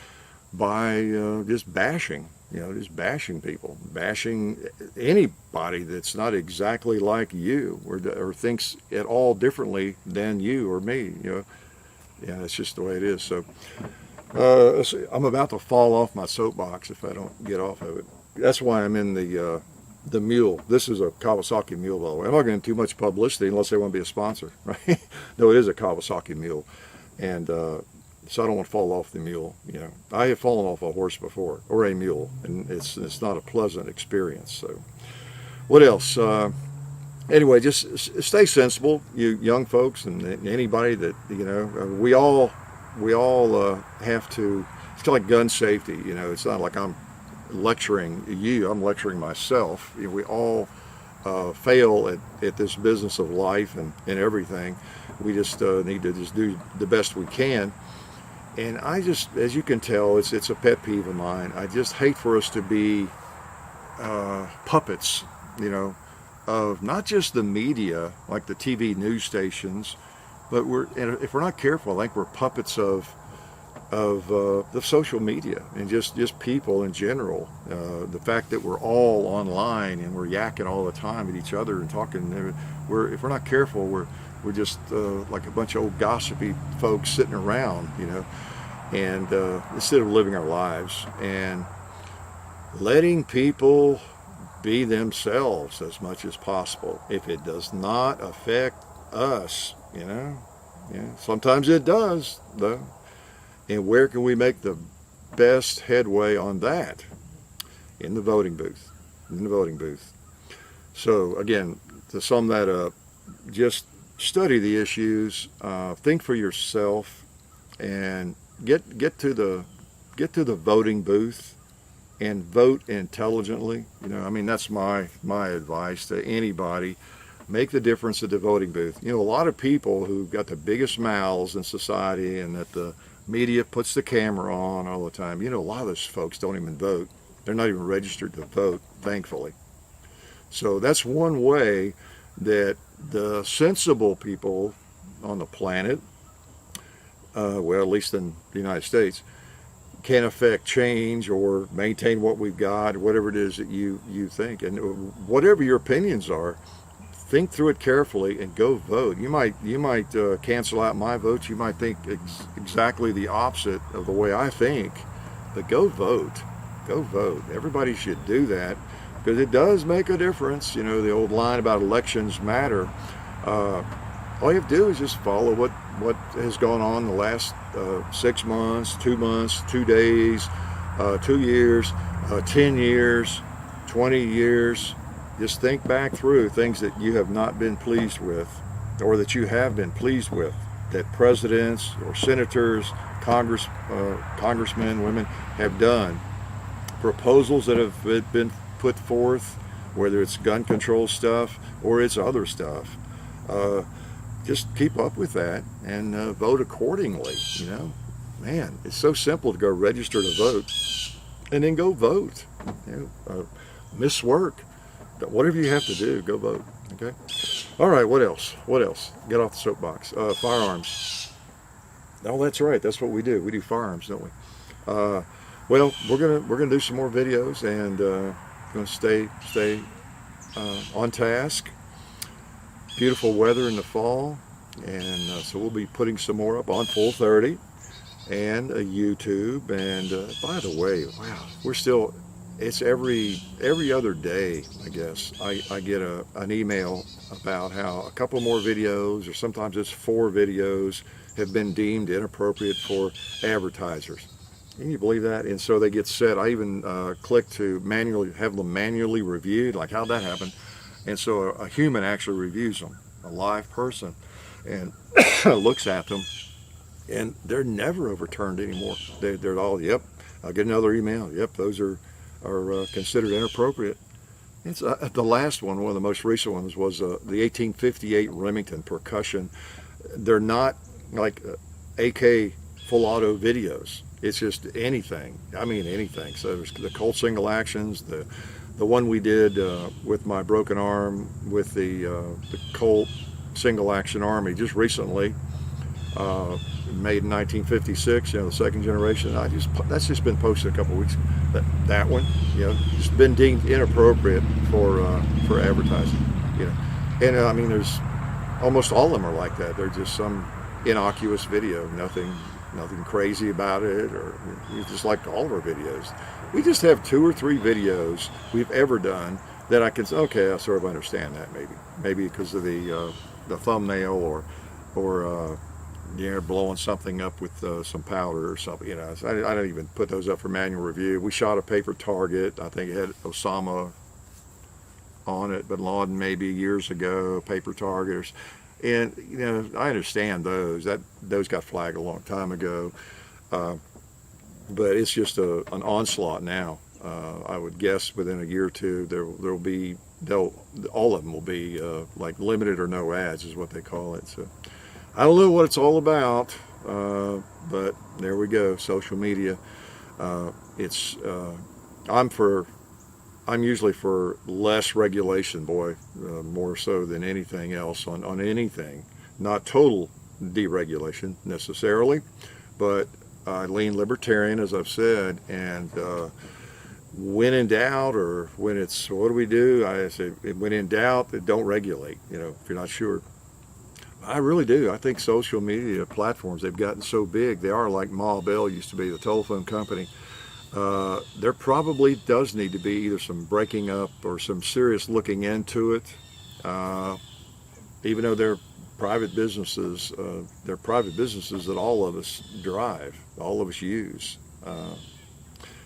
by just bashing. You know, just bashing people, bashing anybody that's not exactly like you or thinks at all differently than you or me. You know, yeah, that's just the way it is. So let's see. I'm about to fall off my soapbox if I don't get off of it. That's why I'm in the Mule. This is a Kawasaki Mule, by the way. I'm not going to do too much publicity unless they want to be a sponsor, right? No, it is a Kawasaki Mule, and so I don't want to fall off the mule. You know, I have fallen off a horse before, or a mule, and it's not a pleasant experience. So, what else? Anyway, just stay sensible, you young folks, and anybody that, you know. We all have to. It's kind of like gun safety. You know, it's not like I'm lecturing you. I'm lecturing myself. You know, we all fail at this business of life and everything. We just need to just do the best we can. And I just, as you can tell, it's a pet peeve of mine. I just hate for us to be puppets, you know, of not just the media, like the TV news stations, but if we're not careful, I think we're puppets of the social media and just people in general. The fact that we're all online and we're yakking all the time at each other and talking, if we're not careful, we're just like a bunch of old gossipy folks sitting around, you know, and instead of living our lives and letting people be themselves as much as possible. If it does not affect us, you know, yeah, sometimes it does, though. And where can we make the best headway on that? In the voting booth. In the voting booth. So again, to sum that up, just study the issues, think for yourself, and get to the voting booth and vote intelligently. You know, I mean, that's my advice to anybody. Make the difference at the voting booth. You know, a lot of people who've got the biggest mouths in society and that the media puts the camera on all the time, you know, a lot of those folks don't even vote. They're not even registered to vote, thankfully. So that's one way that the sensible people on the planet, well, at least in the United States, can affect change or maintain what we've got, whatever it is that you think. And whatever your opinions are, think through it carefully and go vote. You might cancel out my vote. You might think exactly the opposite of the way I think, but go vote. Go vote. Everybody should do that because it does make a difference. You know, the old line about elections matter. All you have to do is just follow what has gone on the last 6 months, 2 months, 2 days, 2 years, 10 years, 20 years. Just think back through things that you have not been pleased with or that you have been pleased with, that presidents or senators, congressmen, women have done. Proposals that have been put forth, whether it's gun control stuff or it's other stuff. Just keep up with that and vote accordingly. You know, man, it's so simple to go register to vote and then go vote. You know, miss work, but whatever you have to do, go vote. Okay. All right. What else? What else? Get off the soapbox. Firearms. Oh, that's right. That's what we do. We do firearms, don't we? Well, we're gonna do some more videos and gonna stay on task. Beautiful weather in the fall, and so we'll be putting some more up on Full 30 and YouTube. And by the way, wow, we're still, it's every other day, I guess, I get an email about how a couple more videos, or sometimes it's 4 videos, have been deemed inappropriate for advertisers. Can you believe that? And so they get set. I even click to manually have them manually reviewed, like how'd that happen? And so a human actually reviews them, a live person, and looks at them, and they're never overturned anymore. They're all, yep, I'll get another email. Yep, those are considered inappropriate. It's the last one of the most recent ones was the 1858 Remington percussion. They're not like AK full auto videos. It's just anything. I mean anything. So there's the Colt single actions, the one we did with my broken arm with the Colt single action Army just recently, made in 1956. You know, the second generation. That's just been posted a couple of weeks. That one, you know, just been deemed inappropriate for advertising. You know, and I mean, there's almost all of them are like that. They're just some innocuous video, nothing crazy about it, or just like all of our videos. We just have 2 or 3 videos we've ever done that I can say, okay, I sort of understand that maybe because of the thumbnail or you know, blowing something up with some powder or something. You know, so I don't even put those up for manual review. We shot a paper target. I think it had Osama on it, Bin Laden maybe years ago, paper targets. And you know, I understand those got flagged a long time ago, but it's just an onslaught now. I would guess within a year or two all of them will be like limited or no ads is what they call it. So I don't know what it's all about, but there we go. Social media. I'm usually for less regulation, boy, more so than anything else on anything. Not total deregulation necessarily, but I lean libertarian, as I've said, and when in doubt, or when it's, what do we do? I say, when in doubt, don't regulate, you know, if you're not sure. I really do. I think social media platforms, they've gotten so big. They are like Ma Bell used to be, the telephone company. There probably does need to be either some breaking up or some serious looking into it, even though they're private businesses that all of us drive, all of us use.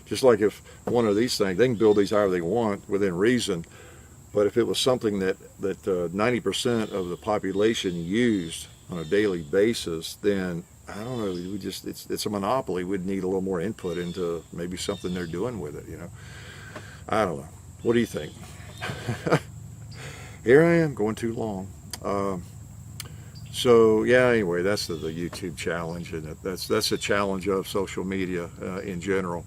Just like if one of these things, they can build these however they want within reason, but if it was something that 90% of the population used on a daily basis, then I don't know, it's a monopoly. We'd need a little more input into maybe something they're doing with it, you know. I don't know. What do you think? Here I am, going too long. So yeah, anyway, that's the YouTube challenge, and that's the challenge of social media in general.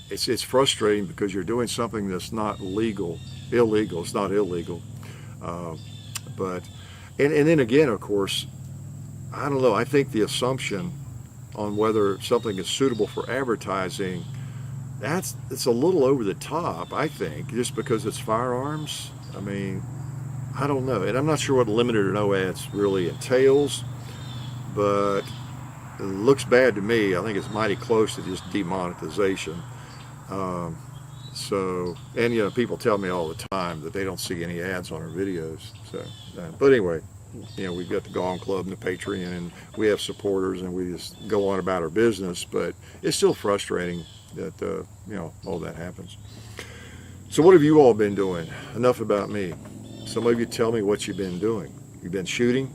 It's frustrating because you're doing something that's not illegal. It's not illegal. But then again, of course, I don't know. I think the assumption on whether something is suitable for advertising, it's a little over the top, I think, just because it's firearms. I mean, I don't know. And I'm not sure what limited or no ads really entails, but it looks bad to me. I think it's mighty close to just demonetization. And you know, people tell me all the time that they don't see any ads on our videos. So, but anyway, you know, we've got the Gong Club and the Patreon, and we have supporters, and we just go on about our business. But it's still frustrating that you know, all that happens. So what have you all been doing? Enough about me. Some of you tell me what you've been doing. You've been shooting?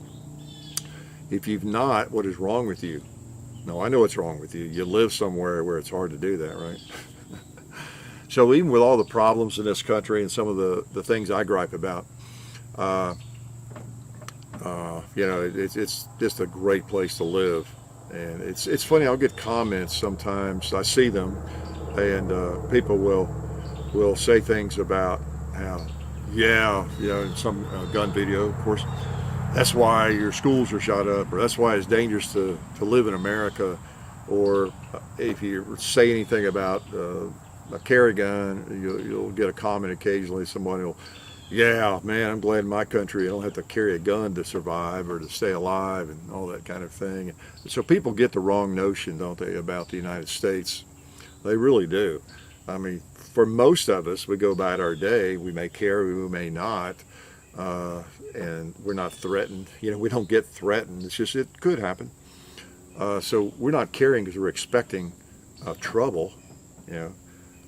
If you've not, what is wrong with you? No, I know what's wrong with you. You live somewhere where it's hard to do that, right? So even with all the problems in this country and some of the things I gripe about, you know, it's just a great place to live. And it's funny, I'll get comments sometimes, I see them, and people will say things about how, yeah, you know, in some gun video, of course, that's why your schools are shot up, or that's why it's dangerous to live in America. Or if you say anything about a carry gun, you'll get a comment occasionally. Somebody will, yeah, man, I'm glad in my country I don't have to carry a gun to survive or to stay alive and all that kind of thing. So people get the wrong notion, don't they, about the United States? They really do. I mean, for most of us, we go about our day. We may carry, we may not, and we're not threatened. You know, we don't get threatened. It's just, it could happen. So we're not carrying because we're expecting trouble, you know.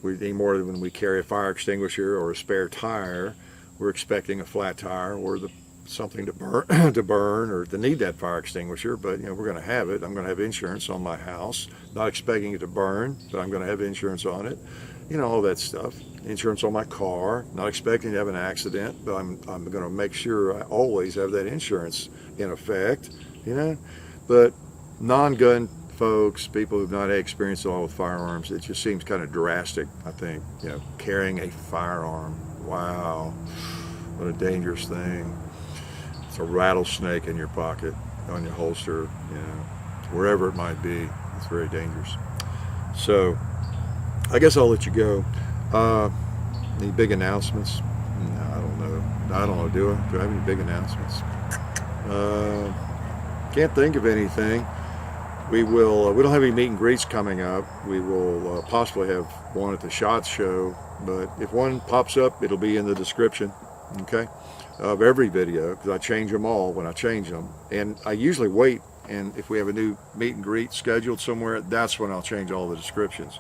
Any more than when we carry a fire extinguisher or a spare tire, we're expecting a flat tire or something to burn, to burn, or to need that fire extinguisher. But we're going to have it. I'm going to have insurance on my house. Not expecting it to burn, but I'm going to have insurance on it. All that stuff. Insurance on my car. Not expecting to have an accident, but I'm going to make sure I always have that insurance in effect. But non-gun folks, people who've not had experience at all with firearms, it just seems kind of drastic, I think. Carrying a firearm. Wow, what a dangerous thing. It's a rattlesnake in your pocket, on your holster, wherever it might be. It's very dangerous. So, I guess I'll let you go. Any big announcements? No, I don't know. Do I have any big announcements? Can't think of anything. We don't have any meet and greets coming up. We will possibly have one at the SHOT Show, but if one pops up, it'll be in the description, okay, of every video, because I change them all when I change them. And I usually wait, and if we have a new meet and greet scheduled somewhere, that's when I'll change all the descriptions.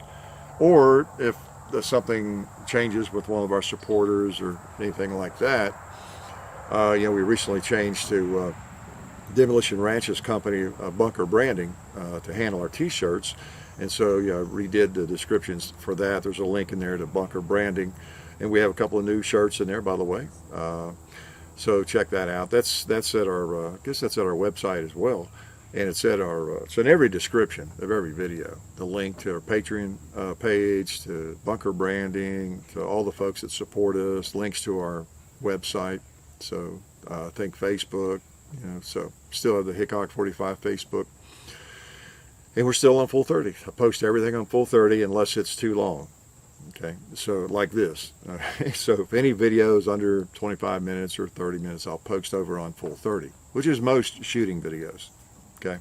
Or if something changes with one of our supporters or anything like that, we recently changed to Demolition Ranch's company, Bunker Branding, to handle our t-shirts, and so redid the descriptions for that. There's a link in there to Bunker Branding, and we have a couple of new shirts in there, by the way, so check that out. That's at our I guess that's at our website as well, and it's at our it's in every description of every video, the link to our Patreon page, to Bunker Branding, to all the folks that support us, links to our website. So I think Facebook, so still have the Hickok 45 Facebook, and we're still on Full 30. I post everything on Full 30 unless it's too long. Okay, so like this. So if any video is under 25 minutes or 30 minutes, I'll post over on Full 30, which is most shooting videos. Okay,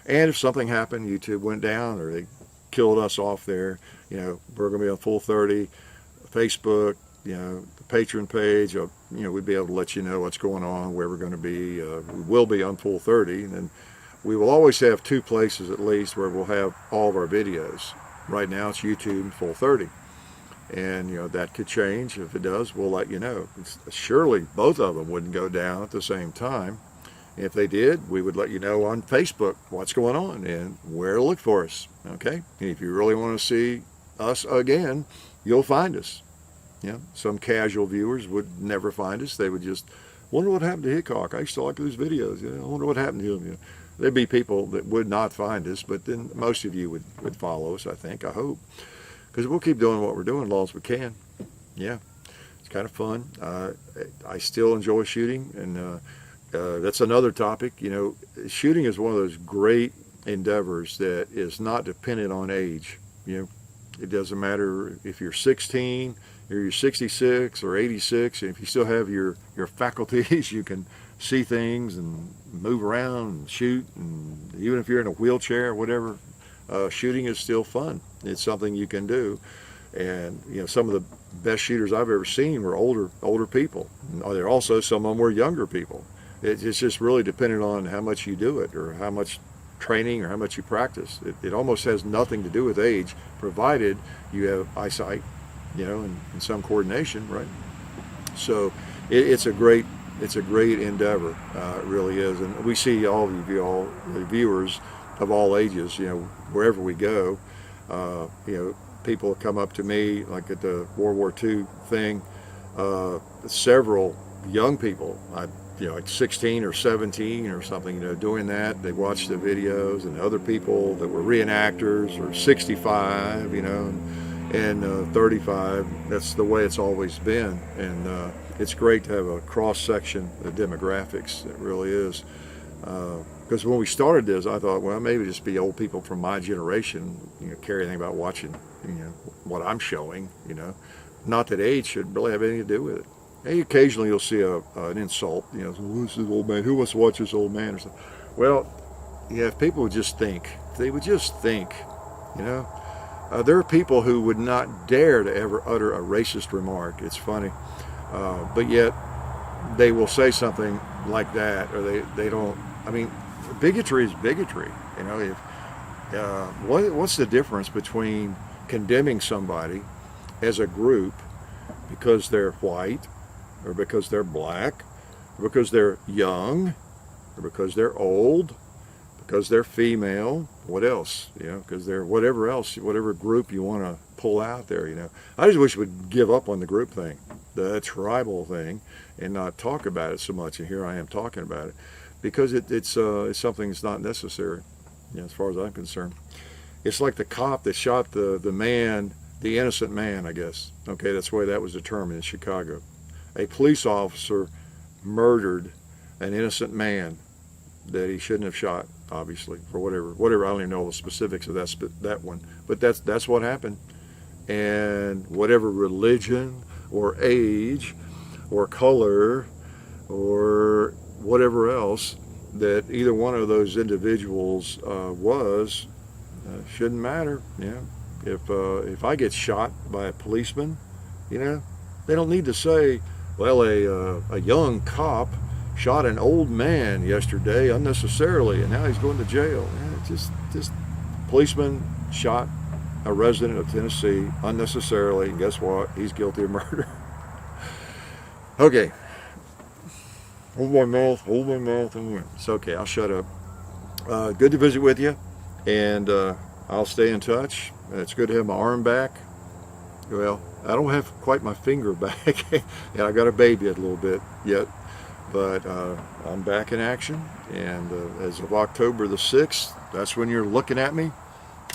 and if something happened, YouTube went down or they killed us off there, we're going to be on Full 30, Facebook, the Patreon page, we'd be able to let you know what's going on, where we're going to be. We will be on Full 30, and then we will always have two places at least where we'll have all of our videos. Right now it's YouTube and Full 30, and that could change. If it does, we'll let you know. Surely both of them wouldn't go down at the same time. If they did, we would let you know on Facebook what's going on and where to look for us. Okay, and if you really want to see us again, you'll find us. Some casual viewers would never find us. They would just wonder what happened to Hickok. I used to like those videos. I wonder what happened to him. There'd be people that would not find us, but then most of you would follow us, I think, I hope. Because we'll keep doing what we're doing as long as we can. Yeah, it's kind of fun. I still enjoy shooting, and that's another topic. Shooting is one of those great endeavors that is not dependent on age. It doesn't matter if you're 16 or you're 66 or 86, and if you still have your faculties, you can see things and move around and shoot, and even if you're in a wheelchair or whatever, shooting is still fun. It's something you can do. And some of the best shooters I've ever seen were older people. There also some of them were younger people. It's just really dependent on how much you do it, or how much training, or how much you practice. It almost has nothing to do with age, provided you have eyesight, and some coordination, right? So it's a great endeavor. It really is. And we see all the viewers of all ages, wherever we go. People come up to me, like at the World War II thing, several young people, like 16 or 17 or something, doing that. They watched the videos, and other people that were reenactors or 65, and 35. That's the way it's always been. And it's great to have a cross-section of demographics. It really is. Because when we started this, I thought, well, maybe just be old people from my generation, care anything about watching, what I'm showing, Not that age should really have anything to do with it. And occasionally you'll see an insult, who's this old man? Who wants to watch this old man? Or something. Well, if people would just think, there are people who would not dare to ever utter a racist remark. It's funny. But yet they will say something like that, or they don't. I mean, bigotry is bigotry. what's the difference between condemning somebody as a group because they're white, or because they're black, or because they're young, or because they're old, because they're female, what else, because they're whatever else, whatever group you want to pull out there, I just wish we'd give up on the group thing, the tribal thing, and not talk about it so much. And here I am talking about it because it's something that's not necessary, as far as I'm concerned. It's like the cop that shot the man, the innocent man, I guess. Okay, that's the way that was determined in Chicago. A police officer murdered an innocent man that he shouldn't have shot, obviously, for whatever. I don't even know the specifics of that one, but that's what happened. And whatever religion or age or color or whatever else that either one of those individuals was, shouldn't matter. If I get shot by a policeman, they don't need to say, well, a young cop shot an old man yesterday unnecessarily and now he's going to jail. Just policeman shot a resident of Tennessee unnecessarily, and guess what? He's guilty of murder. Okay. Hold my mouth. It's okay, I'll shut up. Good to visit with you, and I'll stay in touch. It's good to have my arm back. Well, I don't have quite my finger back. And I got a baby a little bit yet, but I'm back in action, and as of October the 6th, that's when you're looking at me.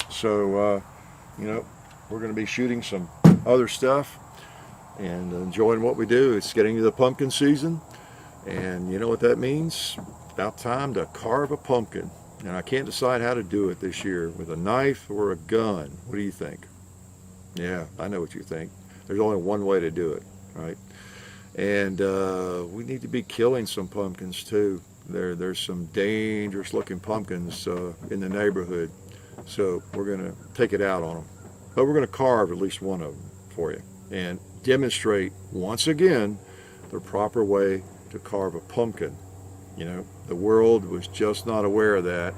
So, we're going to be shooting some other stuff and enjoying what we do. It's getting to the pumpkin season, and you know what that means? About time to carve a pumpkin. And I can't decide how to do it this year, with a knife or a gun. What do you think? Yeah, I know what you think. There's only one way to do it, right? And we need to be killing some pumpkins too. There's some dangerous looking pumpkins in the neighborhood. So we're going to take it out on them. But we're going to carve at least one of them for you and demonstrate once again the proper way to carve a pumpkin. The world was just not aware of that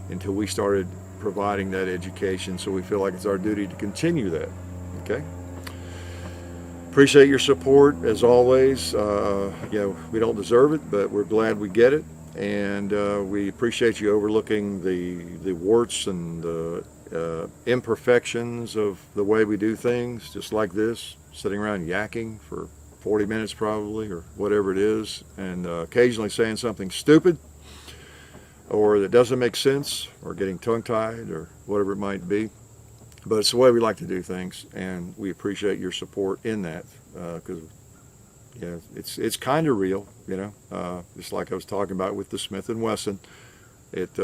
until we started providing that education, so we feel like it's our duty to continue that. Okay? Appreciate your support as always. We don't deserve it, but we're glad we get it, and we appreciate you overlooking the warts and the imperfections of the way we do things, just like this, sitting around yakking for 40 minutes probably, or whatever it is, and occasionally saying something stupid or that doesn't make sense, or getting tongue-tied, or whatever it might be. But it's the way we like to do things, and we appreciate your support in that, because it's kind of real, just like I was talking about with the Smith & Wesson. It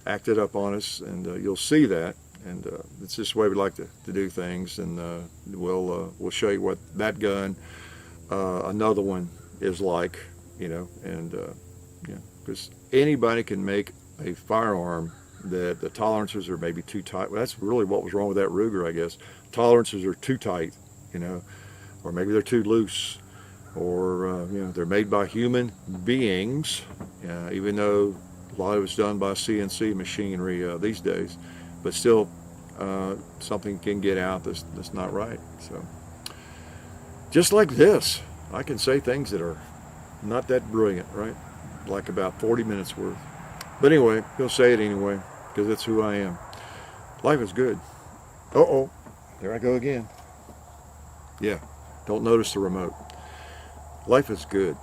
acted up on us, and you'll see that, and it's just the way we like to do things, and we'll show you what that gun, another one, is like, because anybody can make a firearm that the tolerances are maybe too tight. Well, that's really what was wrong with that Ruger, I guess. Tolerances are too tight, or maybe they're too loose, or they're made by human beings, even though a lot of it's done by CNC machinery these days, but still something can get out that's not right. So just like this, I can say things that are not that brilliant, right? Like about 40 minutes worth. But anyway, you'll say it anyway, because that's who I am. Life is good. Uh-oh, there I go again. Yeah, don't notice the remote. Life is good.